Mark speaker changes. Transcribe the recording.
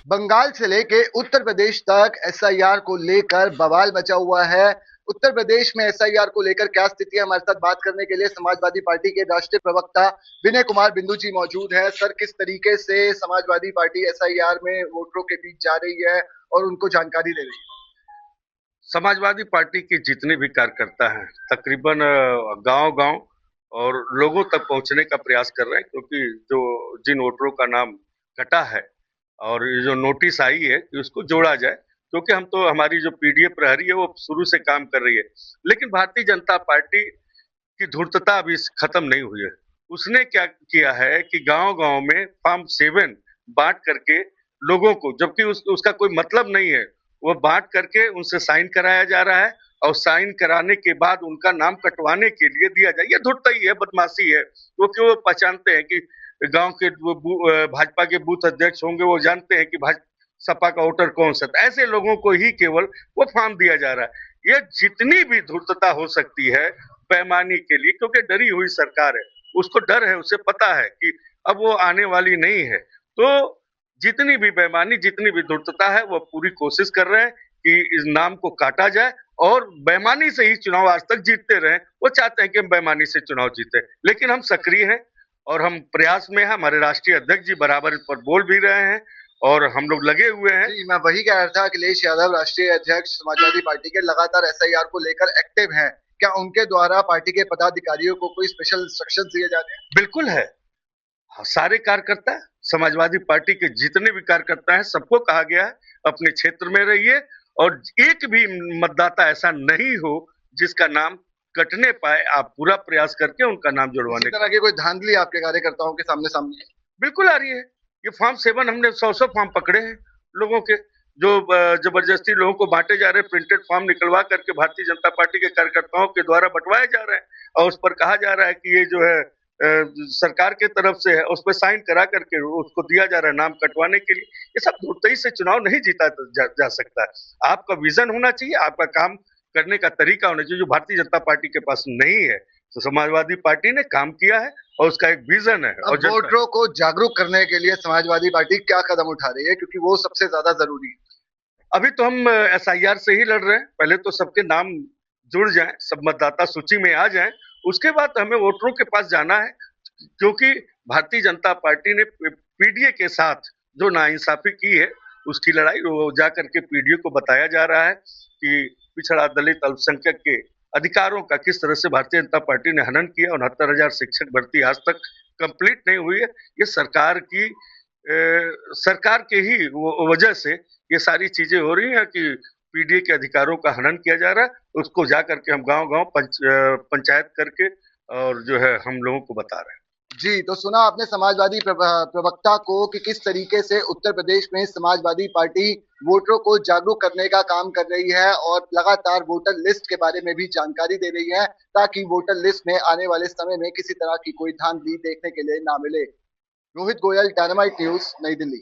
Speaker 1: बंगाल से लेके उत्तर प्रदेश तक एसआईआर को लेकर बवाल मचा हुआ है। उत्तर प्रदेश में एसआईआर को लेकर क्या स्थिति है, हमारे साथ बात करने के लिए समाजवादी पार्टी के राष्ट्रीय प्रवक्ता विनय कुमार बिंदु जी मौजूद है। सर, किस तरीके से समाजवादी पार्टी एसआईआर में वोटरों के बीच जा रही है और उनको जानकारी दे रही है?
Speaker 2: समाजवादी पार्टी के जितने भी कार्यकर्ता हैं तकरीबन गांव-गांव और लोगों तक पहुंचने का प्रयास कर रहे हैं, क्योंकि जो जिन वोटरों का नाम कटा है और ये जो नोटिस आई है कि उसको जोड़ा जाए, क्योंकि हम तो हमारी जो पीडीए प्रहरी है वो शुरू से काम कर रही है। लेकिन भारतीय जनता पार्टी की धूर्तता अभी खत्म नहीं हुई है। उसने क्या किया है कि गांव-गांव में फॉर्म 7 बांट करके लोगों को, जबकि उसका कोई मतलब नहीं है, वो बांट करके उनसे साइन कराया जा रहा है और साइन कराने के बाद उनका नाम कटवाने के लिए दिया जाए। ये धुरतई है, बदमाशी है, क्योंकि वो पहचानते हैं कि गांव के भाजपा के बूथ अध्यक्ष होंगे, वो जानते हैं कि सपा का वोटर कौन सा, ऐसे लोगों को ही केवल वो फॉर्म दिया जा रहा है। ये जितनी भी धूर्तता हो सकती है पैमाने के लिए, क्योंकि डरी हुई सरकार है, उसको डर है, उसे पता है कि अब वो आने वाली नहीं है, तो जितनी भी बेईमानी, जितनी भी धूर्तता है, वो पूरी कोशिश कर रहे हैं कि इस नाम को काटा जाए और बेईमानी से ही चुनाव आज तक जीतते रहे। वो चाहते हैं कि हम बेईमानी से चुनाव जीते, लेकिन हम सक्रिय हैं और हम प्रयास में हैं। हमारे राष्ट्रीय अध्यक्ष जी बराबर इस पर बोल भी रहे हैं और हम लोग लगे हुए हैं।
Speaker 1: जी, मैं वही कह रहा था। अखिलेश यादव राष्ट्रीय अध्यक्ष समाजवादी पार्टी के लगातार एसआईआर को लेकर एक्टिव हैं। क्या उनके द्वारा पार्टी के पदाधिकारियों को कोई स्पेशल इंस्ट्रक्शन दिए जा रहे हैं?
Speaker 2: बिल्कुल है। सारे कार्यकर्ता, समाजवादी पार्टी के जितने भी कार्यकर्ता हैं, सबको कहा गया है अपने क्षेत्र में रहिए और एक भी मतदाता ऐसा नहीं हो जिसका नाम कटने पाए। आप पूरा प्रयास करके उनका नाम जुड़वाने
Speaker 1: तरह की कोई धांधली आपके कार्यकर्ताओं के सामने सामने है?
Speaker 2: बिल्कुल आ रही है। ये फॉर्म 7 हमने 100 फॉर्म पकड़े हैं लोगों के, जो जबरदस्ती लोगों को बांटे जा रहे हैं। प्रिंटेड फॉर्म निकलवा करके भारतीय जनता पार्टी के कार्यकर्ताओं के द्वारा बंटवाए जा रहे हैं और उस पर कहा जा रहा है कि ये जो है सरकार के तरफ से है, उस पर साइन करा करके उसको दिया जा रहा है नाम कटवाने के लिए। ये सब धूर्तई से चुनाव नहीं जीता जा सकता है। आपका विजन होना चाहिए, आपका काम करने का तरीका होना चाहिए, जो भारतीय जनता पार्टी के पास नहीं है। तो समाजवादी पार्टी ने काम किया है और उसका एक विजन है।
Speaker 1: और वोटरों को जागरूक करने के लिए समाजवादी पार्टी क्या कदम उठा रही है, क्योंकि वो सबसे ज्यादा जरूरी है?
Speaker 2: अभी तो हम एसआईआर से ही लड़ रहे हैं। पहले तो सबके नाम जुड़ जाएं, सब मतदाता सूची में आ जाएं, उसके बाद हमें वोटरों के पास जाना है, क्योंकि भारतीय जनता पार्टी ने पीडीए के साथ जो नाइंसाफी की है उसकी लड़ाई वो जाकर के पीडीए को बताया जा रहा है कि पिछड़ा, दलित, अल्पसंख्यक के अधिकारों का किस तरह से भारतीय जनता पार्टी ने हनन किया। 69,000 शिक्षक भर्ती आज तक कंप्लीट नहीं हुई है। ये सरकार के ही वजह से ये सारी चीजें हो रही हैं कि पीडीए के अधिकारों का हनन किया जा रहा है। उसको जा करके हम गांव-गांव पंचायत करके और जो है हम लोगों को बता रहे हैं।
Speaker 1: जी, तो सुना आपने समाजवादी प्रवक्ता को कि किस तरीके से उत्तर प्रदेश में समाजवादी पार्टी वोटरों को जागरूक करने का काम कर रही है और लगातार वोटर लिस्ट के बारे में भी जानकारी दे रही है, ताकि वोटर लिस्ट में आने वाले समय में किसी तरह की कोई धांधली देखने के लिए ना मिले। रोहित गोयल, डायनामाइट न्यूज, नई दिल्ली।